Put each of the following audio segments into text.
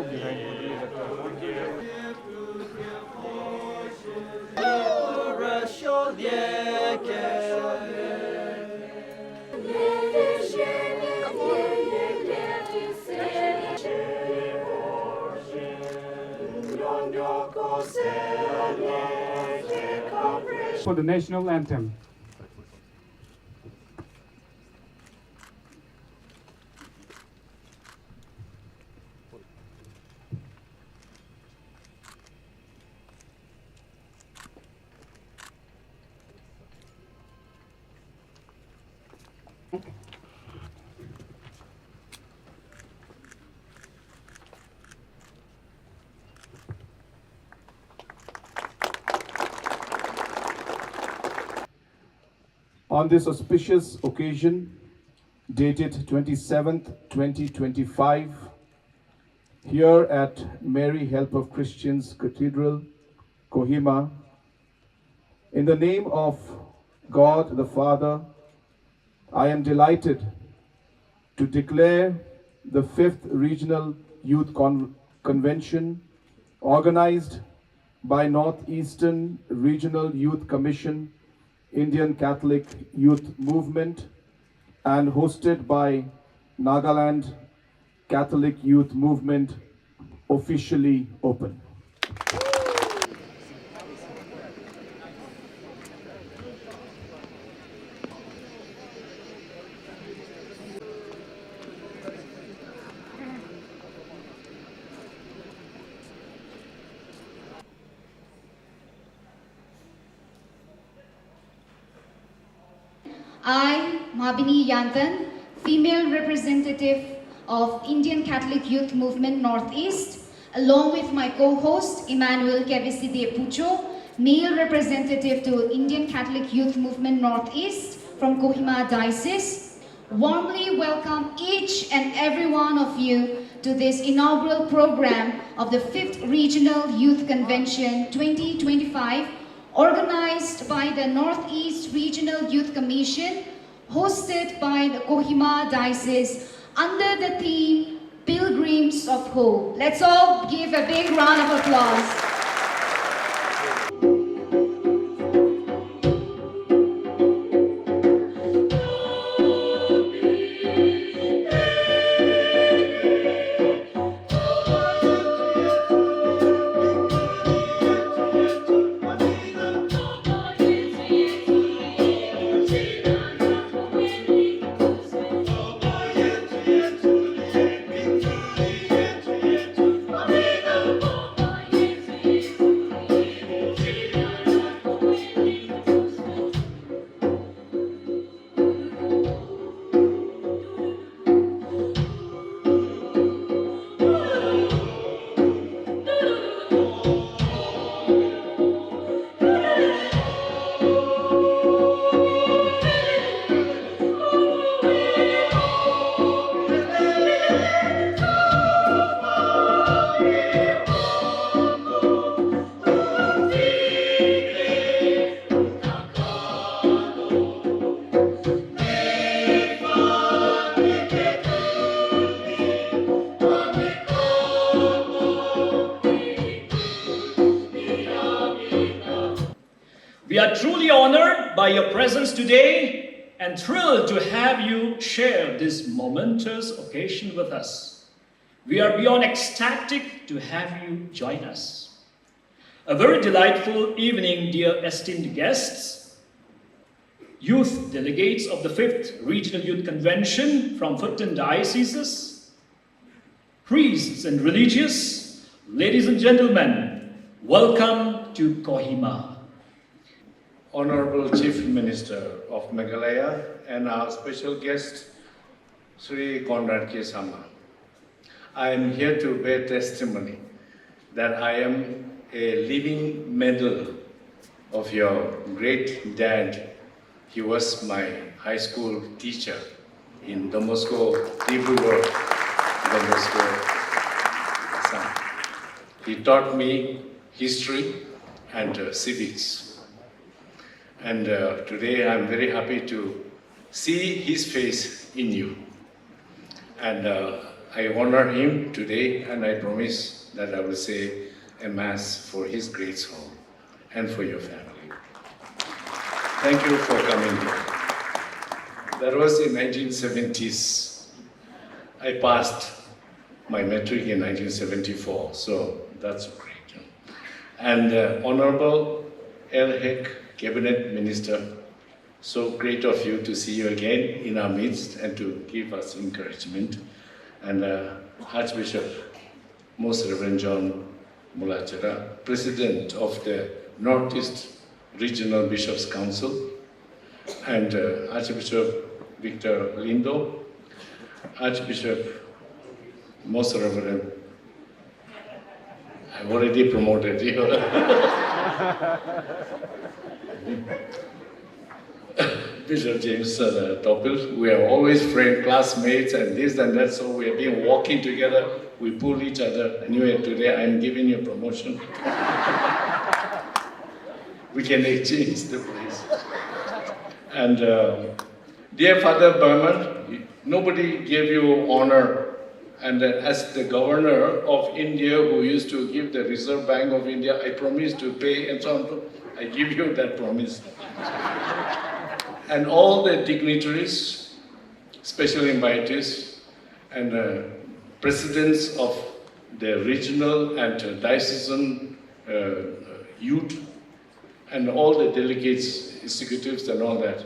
go behind for the electoral. For the national anthem. On this auspicious occasion, dated 27th, 2025, here at Mary Help of Christians Cathedral, Kohima, in the name of God the Father, I am delighted to declare the 5th Regional Youth Convention organized by Northeastern Regional Youth Commission, Indian Catholic Youth Movement, and hosted by Nagaland Catholic Youth Movement officially open. I, Mabini Yantan, female representative of Indian Catholic Youth Movement Northeast, along with my co-host Emmanuel Keviside Pucho, male representative to Indian Catholic Youth Movement Northeast from Kohima Diocese, warmly welcome each and every one of you to this inaugural program of the 5th Regional Youth Convention 2025, organized by the Northeast Regional Youth Commission, hosted by the Kohima Diocese under the theme Pilgrims of Hope. Let's all give a big round of applause. We are truly honored by your presence today and thrilled to have you share this momentous occasion with us. We are beyond ecstatic to have you join us. A very delightful evening, dear esteemed guests, youth delegates of the 5th Regional Youth Convention from 15 dioceses, priests and religious, ladies and gentlemen, welcome to Kohima. Honorable Chief Minister of Meghalaya and our special guest, Sri Conrad Sangma. I am here to bear testimony that I am a living medal of your great dad. He was my high school teacher in Don Bosco, Dibrugarh, Don Bosco. He taught me history and civics. And today I'm very happy to see his face in you. And I honor him today, and I promise that I will say a mass for his great soul and for your family. Thank you for coming here. That was in 1970s. I passed my metric in 1974, so that's great. And Honorable El Cabinet Minister, so great of you to see you again in our midst and to give us encouragement. And Archbishop, Most Reverend John Mulachara, President of the Northeast Regional Bishops' Council, and Archbishop Victor Lindo, Archbishop, Most Reverend, I've already promoted you. Bishop James Topil, we are always friends, classmates, and this and that, so we have been walking together, we pull each other. Anyway, today I'm giving you a promotion. We can exchange the place. And dear Father Burman, nobody gave you honor. And as the governor of India, who used to give the Reserve Bank of India, I promised to pay and so on. I give you that promise. And all the dignitaries, special invitees, and presidents of the regional and diocesan youth, and all the delegates, executives, and all that.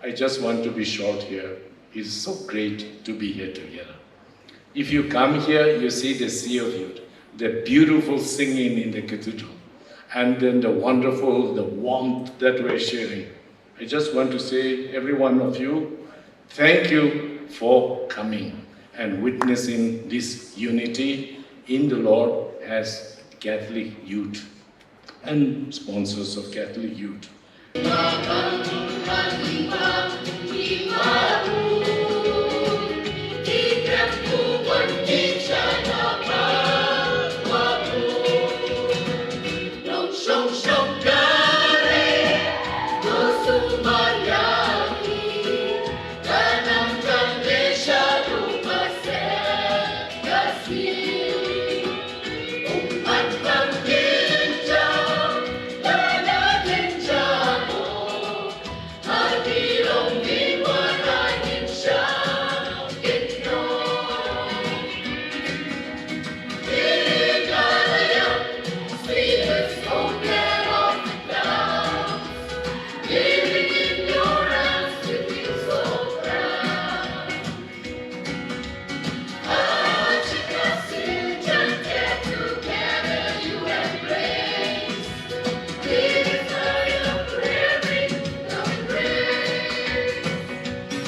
I just want to be short here. It's so great to be here together. If you come here, you see the sea of youth, the beautiful singing in the cathedral, and then the wonderful, the warmth that we're sharing. I just want to say, every one of you, thank you for coming and witnessing this unity in the Lord as Catholic youth and sponsors of Catholic youth.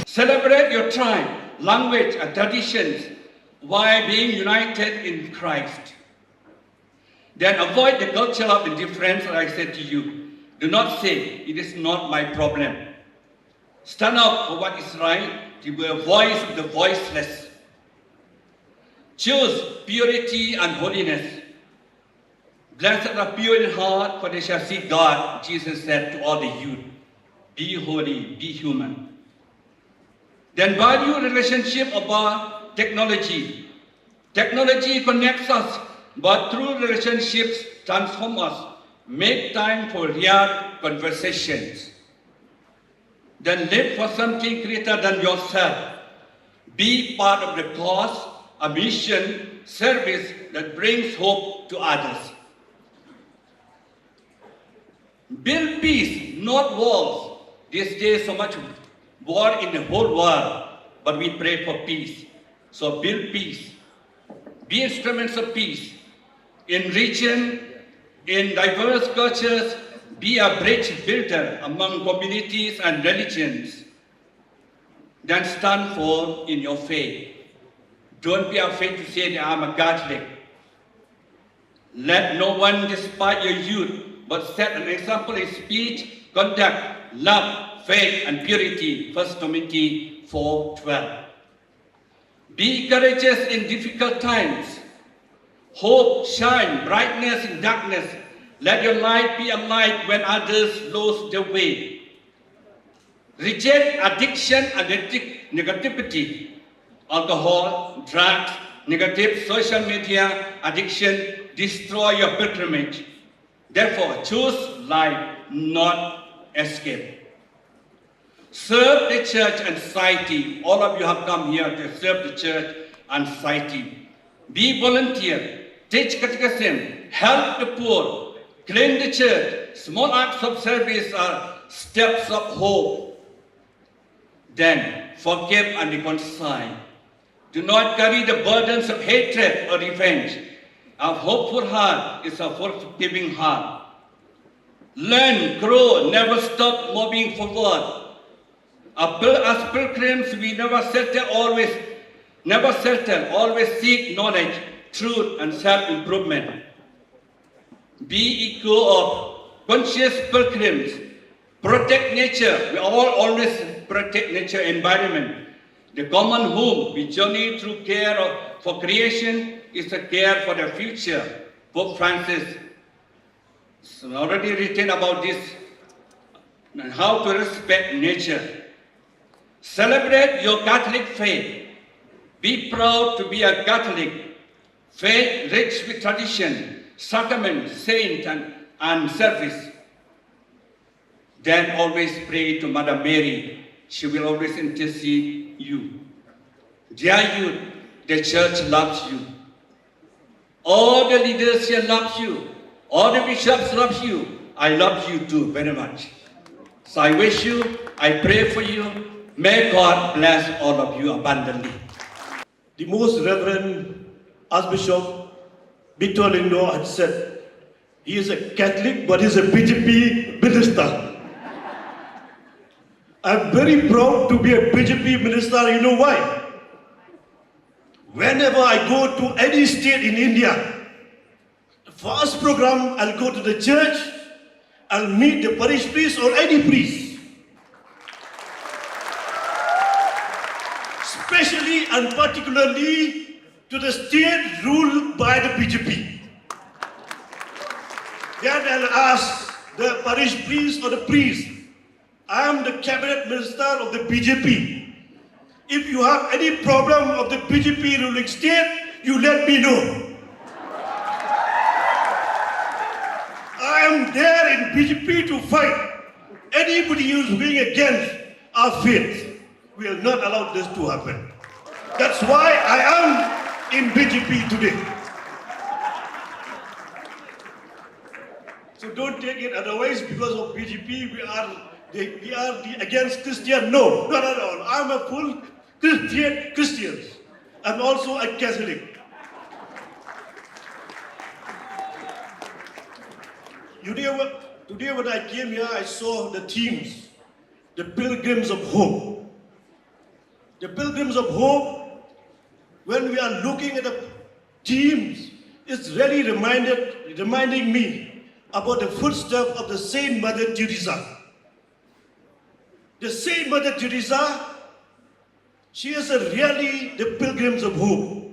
Celebrate your tribe, language, and traditions while being united in Christ. Then avoid the culture of indifference, as I said to you. Do not say, it is not my problem. Stand up for what is right, to be a voice of the voiceless. Choose purity and holiness. Blessed are pure in heart, for they shall see God, Jesus said to all the youth. Be holy, be human. Then value relationship above technology. Technology connects us, but true relationships transform us. Make time for real conversations. Then live for something greater than yourself. Be part of the cause, a mission, service that brings hope to others. Build peace, not walls. These days so much war in the whole world, but we pray for peace. So build peace. Be instruments of peace. In region, in diverse cultures, be a bridge builder among communities and religions. Then stand firm in your faith. Don't be afraid to say that I'm a Catholic. Let no one despise your youth, but set an example in speech, conduct, love, faith, and purity. 1 Timothy 4:12. Be courageous in difficult times. Hope, shine, brightness in darkness. Let your light be a light when others lose their way. Reject addiction and negativity, alcohol, drugs, negative social media addiction destroy your pilgrimage. Therefore, choose life, not escape. Serve the church and society. All of you have come here to serve the church and society. Be volunteer, teach catechism, help the poor, clean the church. Small acts of service are steps of hope. Then forgive and reconcile. Do not carry the burdens of hatred or revenge. A hopeful heart is a forgiving heart. Learn, grow, never stop moving forward. As pilgrims, we never settle, always seek knowledge, truth, and self-improvement. Be equal of conscious pilgrims. Protect nature. We all always protect nature environment. The common home we journey through care for creation is a care for the future. Pope Francis has already written about this and how to respect nature. Celebrate your Catholic faith. Be proud to be a Catholic. Faith rich with tradition, sacrament, saint, and service. Then always pray to Mother Mary. She will always intercede you. Dear youth, the church loves you. All the leaders here love you. All the bishops love you. I love you too very much. So I wish you, I pray for you. May God bless all of you abundantly. The Most Reverend Archbishop Victor Lindo had said, he is a Catholic but he is a BJP minister. I'm very proud to be a BJP minister. You know why? Whenever I go to any state in India, the first program I'll go to the church, I'll meet the parish priest or any priest. Especially and particularly to the state ruled by the BJP. Then I'll ask the parish priest or the priest, I am the cabinet minister of the BJP. If you have any problem of the BJP ruling state, you let me know. I am there in BJP to fight anybody who is going against our faith. We will not allow this to happen. That's why I am in BJP today. So don't take it otherwise because of BJP we are against Christian. No, not at all. I'm a full Christian. I'm also a Catholic. Today when I came here, I saw the themes, the Pilgrims of Hope. The Pilgrims of Hope, when we are looking at the themes, it's really reminding me about the footsteps of the Saint Mother Teresa. The Saint Mother Teresa, she is really the Pilgrims of Hope.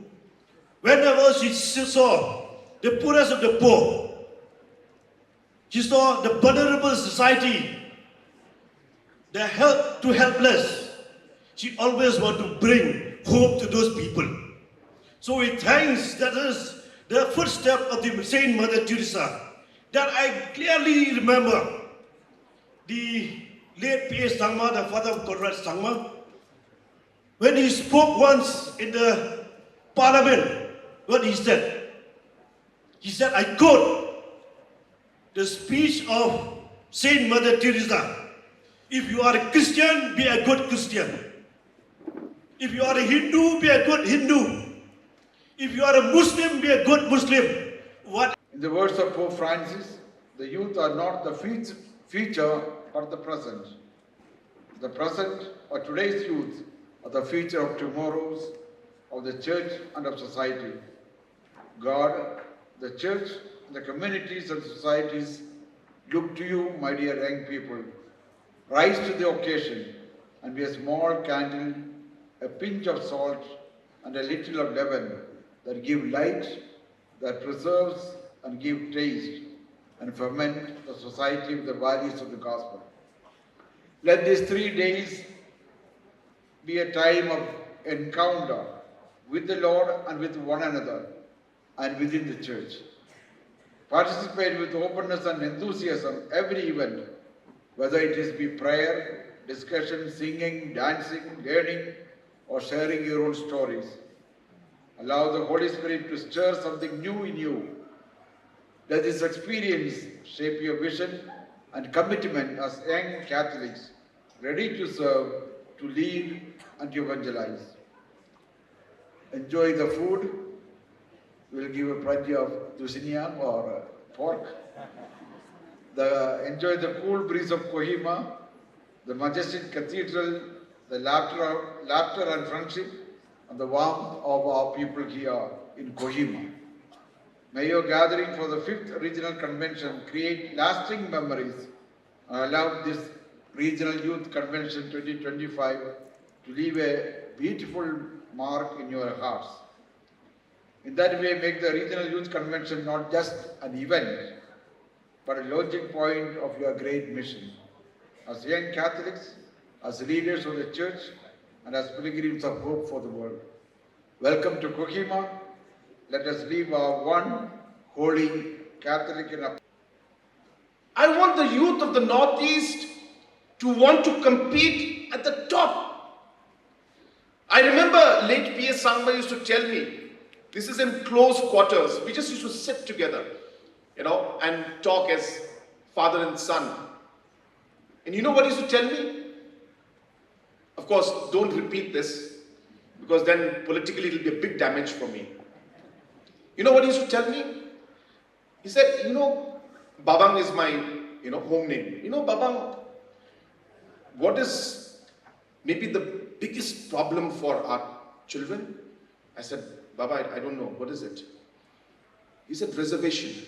Whenever she saw the poorest of the poor, she saw the vulnerable society, the helpless, she always wanted to bring hope to those people. So we thanks that is the footstep of the Saint Mother Teresa that I clearly remember. The late P.A. Sangma, the father of Conrad Sangma, when he spoke once in the parliament, what he said? He said, I quote the speech of Saint Mother Teresa, if you are a Christian, be a good Christian. If you are a Hindu, be a good Hindu. If you are a Muslim, be a good Muslim. In the words of Pope Francis, the youth are not the future but the present. The present or today's youth are the future of tomorrow's, of the church and of society. God, the church, the communities and societies look to you, my dear young people. Rise to the occasion and be a small candle, a pinch of salt and a little of leaven that give light, that preserves and give taste and ferment the society with the values of the gospel. Let these 3 days be a time of encounter with the Lord and with one another and within the church. Participate with openness and enthusiasm every event, whether it is be prayer, discussion, singing, dancing, learning, or sharing your own stories. Allow the Holy Spirit to stir something new in you. Let this experience shape your vision and commitment as young Catholics, ready to serve, to lead, and to evangelize. Enjoy the food. We'll give you plenty of tuciniam or pork. Enjoy the cool breeze of Kohima, the majestic cathedral, the laughter and friendship, and the warmth of our people here in Kohima. May your gathering for the 5th Regional Convention create lasting memories and allow this Regional Youth Convention 2025 to leave a beautiful mark in your hearts. In that way, make the Regional Youth Convention not just an event, but a launching point of your great mission. As young Catholics, as leaders of the Church, and as pilgrims of hope for the world. Welcome to Kohima. Let us live our one holy Catholic and I want the youth of the Northeast to want to compete at the top. I remember late P.S. Sangma used to tell me, this is in close quarters. We just used to sit together, and talk as father and son. And you know what he used to tell me? Of course, don't repeat this, because then politically it will be a big damage for me. You know what he used to tell me? He said, Babang is my, home name. Babang, what is maybe the biggest problem for our children? I said, Baba, I don't know. What is it? He said, reservation.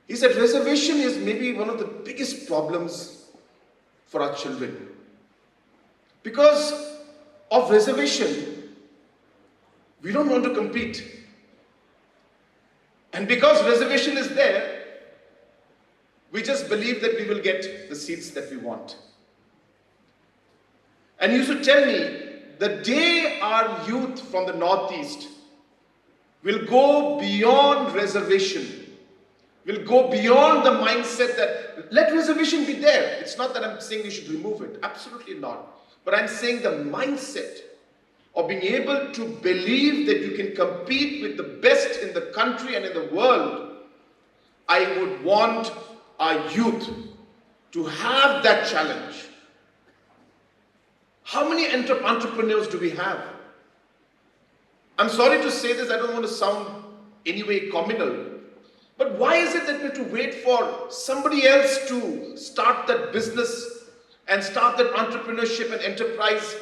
He said, reservation is maybe one of the biggest problems for our children. Because of reservation, we don't want to compete. And because reservation is there, we just believe that we will get the seats that we want. And he used to tell me, the day our youth from the Northeast will go beyond reservation, will go beyond the mindset that let reservation be there. It's not that I'm saying we should remove it. Absolutely not. But I'm saying the mindset of being able to believe that you can compete with the best in the country and in the world. I would want our youth to have that challenge. How many entrepreneurs do we have? I'm sorry to say this, I don't want to sound anyway communal, but why is it that we have to wait for somebody else to start that business and start that entrepreneurship and enterprise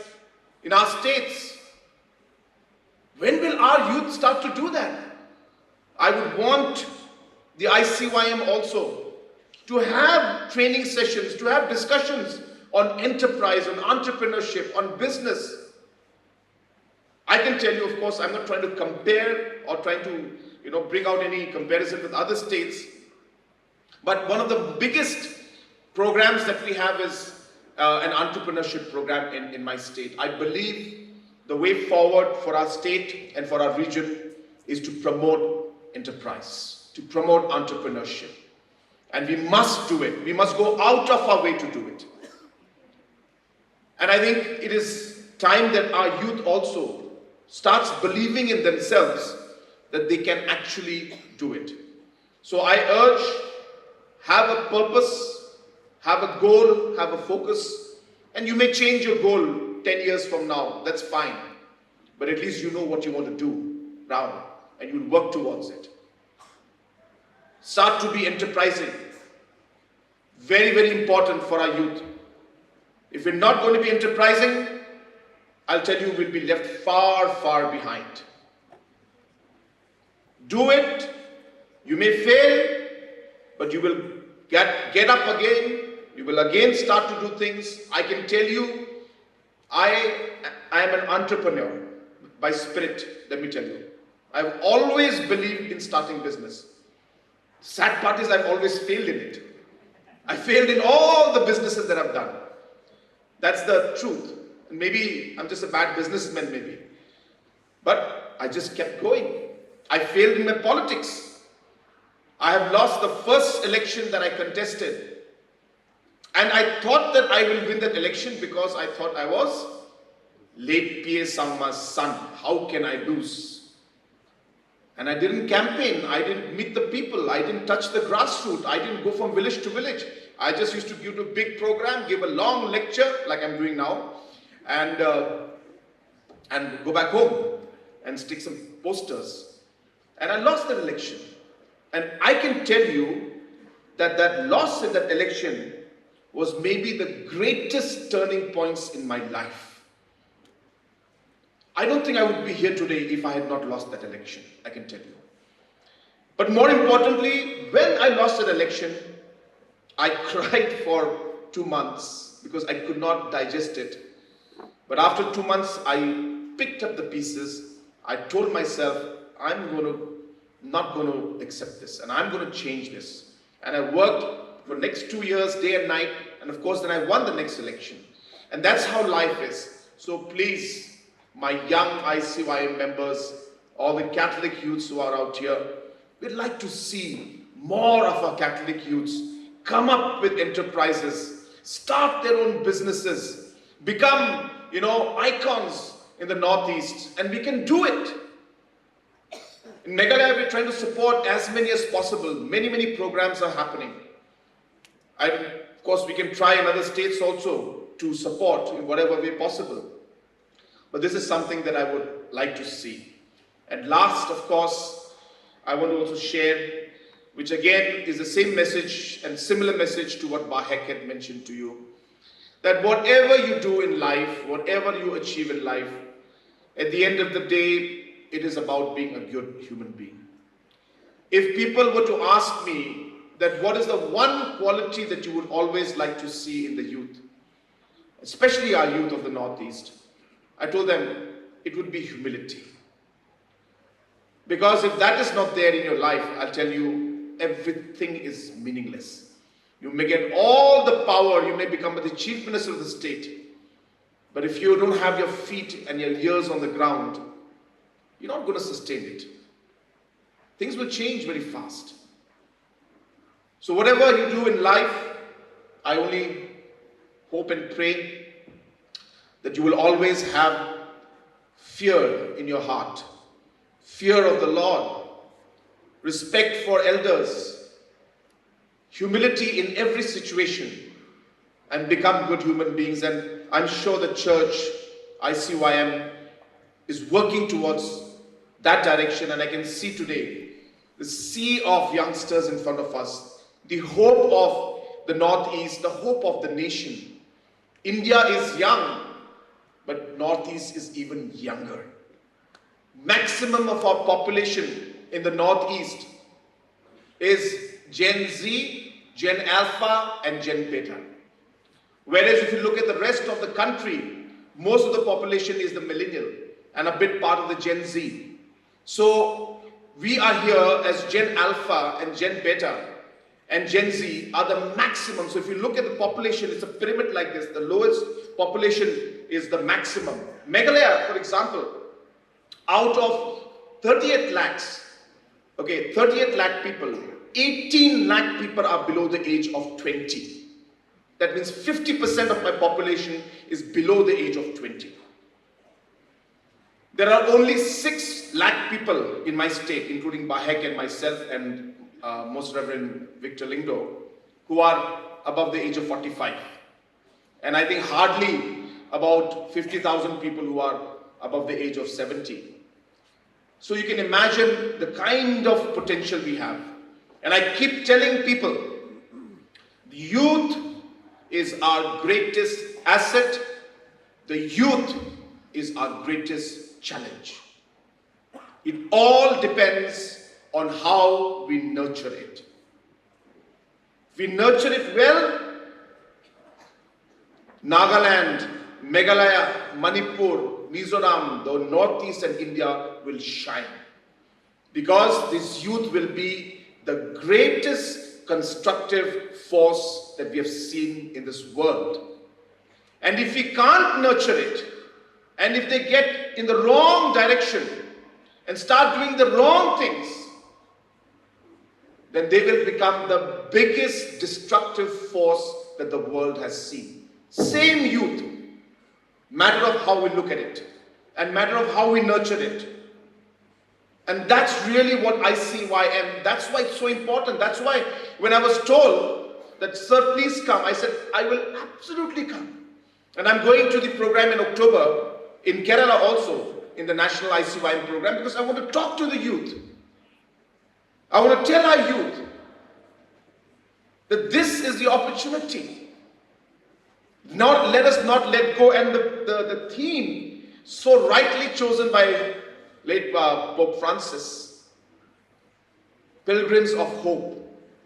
in our states? When will our youth start to do that? I would want the ICYM also to have training sessions, to have discussions on enterprise, on entrepreneurship, on business. I can tell you, of course, I'm not trying to compare or trying to, bring out any comparison with other states. But one of the biggest programs that we have is an entrepreneurship program in my state. I believe the way forward for our state and for our region is to promote enterprise, to promote entrepreneurship. And we must do it. We must go out of our way to do it. And I think it is time that our youth also starts believing in themselves that they can actually do it. So I urge, have a purpose, have a goal, have a focus, and you may change your goal 10 years from now, that's fine. But at least you know what you want to do now, and you'll work towards it. Start to be enterprising. Very, very important for our youth. If we're not going to be enterprising, I'll tell you, we'll be left far, far behind. Do it. You may fail, but you will get up again. You will again start to do things. I can tell you, I am an entrepreneur by spirit, let me tell you. I've always believed in starting business. Sad part is I've always failed in it. I failed in all the businesses that I've done. That's the truth. Maybe I'm just a bad businessman, maybe. But I just kept going. I failed in my politics. I have lost the first election that I contested. And I thought that I will win that election because I thought I was late P.A. Sangma's son. How can I lose? And I didn't campaign. I didn't meet the people. I didn't touch the grassroots. I didn't go from village to village. I just used to give a big program, give a long lecture like I'm doing now, and go back home and stick some posters. And I lost that election. And I can tell you that that loss in that election was maybe the greatest turning points in my life. I don't think I would be here today if I had not lost that election, I can tell you. But more importantly, when I lost that election, I cried for 2 months because I could not digest it. But after 2 months, I picked up the pieces. I told myself, I'm not going to accept this, and I'm going to change this. And I worked for the next 2 years, day and night, and of course then I won the next election. And that's how life is. So please, my young ICYM members, all the Catholic youths who are out here, we'd like to see more of our Catholic youths come up with enterprises, start their own businesses, become, icons in the Northeast, and we can do it. In Meghalaya, we're trying to support as many as possible. Many programs are happening. Of course, we can try in other states also to support in whatever way possible. But this is something that I would like to see. And last, of course, I want to also share, which again is the same message and similar message to what Bahek had mentioned to you, that whatever you do in life, whatever you achieve in life, at the end of the day, it is about being a good human being. If people were to ask me that what is the one quality that you would always like to see in the youth, especially our youth of the Northeast, I told them it would be humility. Because if that is not there in your life, I'll tell you, everything is meaningless. You may get all the power, you may become the chief minister of the state, but if you don't have your feet and your ears on the ground, you're not going to sustain it. Things will change very fast. So whatever you do in life, I only hope and pray that you will always have fear in your heart, fear of the Lord, respect for elders, humility in every situation, and become good human beings. And I'm sure the church, ICYM, is working towards that direction, and I can see today the sea of youngsters in front of us, the hope of the Northeast, the hope of the nation. India is young, but Northeast is even younger. Maximum of our population in the Northeast is Gen Z, Gen Alpha, and Gen Beta. Whereas if you look at the rest of the country, most of the population is the millennial and a bit part of the Gen Z. So we are here as Gen Alpha and Gen Beta, and Gen Z are the maximum. So if you look at the population, it's a pyramid like this. The lowest population is the maximum. Meghalaya, for example, out of 38 lakhs, 38 lakh people, 18 lakh people are below the age of 20. That means 50% of my population is below the age of 20. There are only 6 lakh people in my state, including Bahek and myself and Most Reverend Victor Lingdo, who are above the age of 45. And I think hardly about 50,000 people who are above the age of 70. So you can imagine the kind of potential we have. And I keep telling people, the youth is our greatest asset. The youth is our greatest challenge. It all depends on how we nurture it. If we nurture it well, Nagaland, Meghalaya, Manipur, Mizoram, the Northeast and India will shine. Because this youth will be the greatest constructive force that we have seen in this world. And if we can't nurture it, and if they get in the wrong direction and start doing the wrong things, then they will become the biggest destructive force that the world has seen. Same youth, matter of how we look at it, and matter of how we nurture it. And that's really what I see why, and that's why it's so important. That's why when I was told that, sir, please come, I said, I will absolutely come. And I'm going to the program in October in Kerala also, in the National ICYM program, because I want to talk to the youth. I want to tell our youth that this is the opportunity. Let us not let go. And the theme, so rightly chosen by late Pope Francis, Pilgrims of Hope,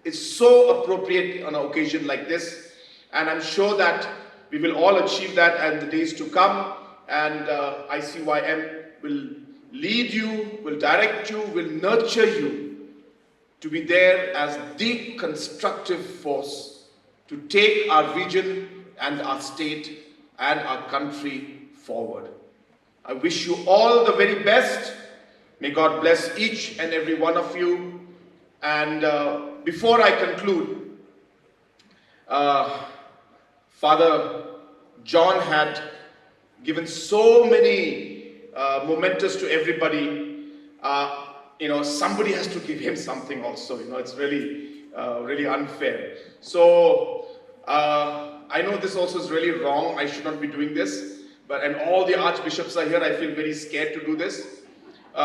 is so appropriate on an occasion like this. And I'm sure that we will all achieve that in the days to come. And ICYM will lead you, will direct you, will nurture you to be there as the constructive force to take our region and our state and our country forward. I wish you all the very best. May God bless each and every one of you. And before I conclude, Father John had given so many mementos to everybody. Somebody has to give him something also. It's really unfair. So I know this also is really wrong. I should not be doing this. And all the archbishops are here. I feel very scared to do this. When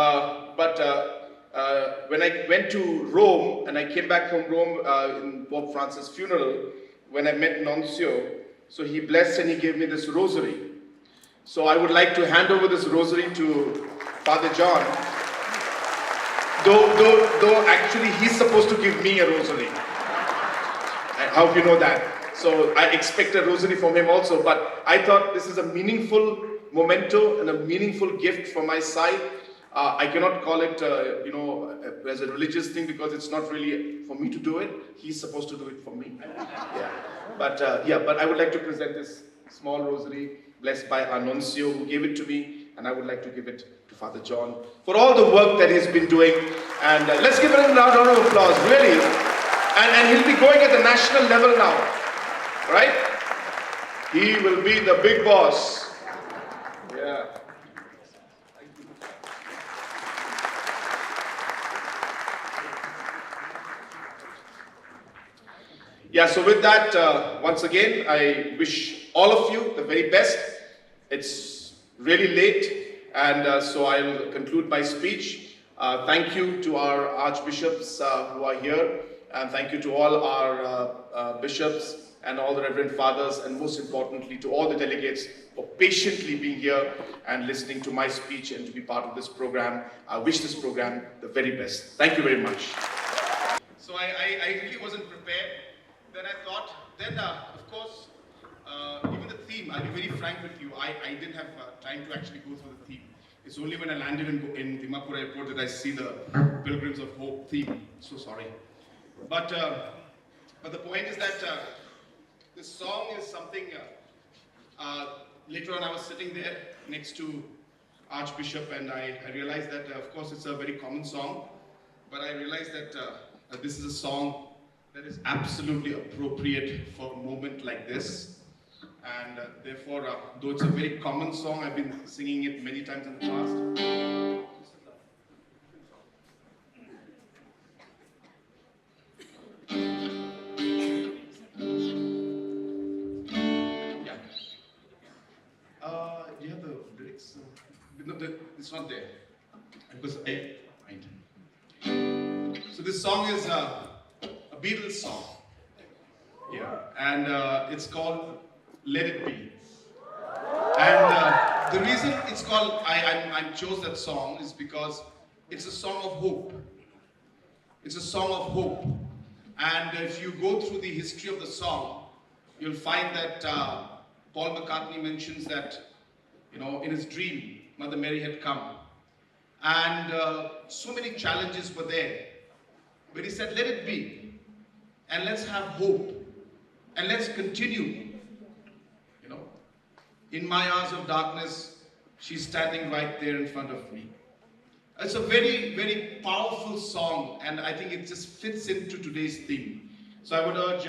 I went to Rome and I came back from Rome in Pope Francis' funeral, when I met Nuncio, so he blessed and he gave me this rosary. So I would like to hand over this rosary to Father John. Though actually he's supposed to give me a rosary. I hope you know that. So I expect a rosary from him also. But I thought this is a meaningful memento and a meaningful gift from my side. I cannot call it, as a religious thing because it's not really for me to do it. He's supposed to do it for me. Yeah. But I would like to present this small rosary blessed by our nuncio who gave it to me, and I would like to give it to Father John for all the work that he's been doing. And let's give him a round of applause, really. And he'll be going at the national level now, right? He will be the big boss. Yeah. Yeah, so with that, once again, I wish all of you the very best. It's really late, and so I'll conclude my speech. Thank you to our archbishops who are here, and thank you to all our bishops and all the reverend fathers, and most importantly to all the delegates for patiently being here and listening to my speech and to be part of this program. I wish this program the very best. Thank you very much. So I really wasn't prepared. Then I thought, of course, even the theme, I'll be very frank with you, I didn't have time to actually go through the theme. It's only when I landed in Dimapur airport that I see the Pilgrims of Hope theme. So sorry. But the point is that this song is something, later on I was sitting there next to Archbishop and I realized that, of course, it's a very common song, but I realized that this is a song that is absolutely appropriate for a moment like this. And therefore, though it's a very common song, I've been singing it many times in the past. Yeah. Do you have the lyrics? No, it's not there. Because So this song is a Beatles song. Yeah. And it's called Let It Be. And the reason it's called, I chose that song is because it's a song of hope. It's a song of hope. And if you go through the history of the song, you'll find that Paul McCartney mentions that, in his dream, Mother Mary had come. And so many challenges were there. But he said, let it be. And let's have hope. And let's continue. In my hours of darkness, she's standing right there in front of me. It's a very, very powerful song, and I think it just fits into today's theme. So I would urge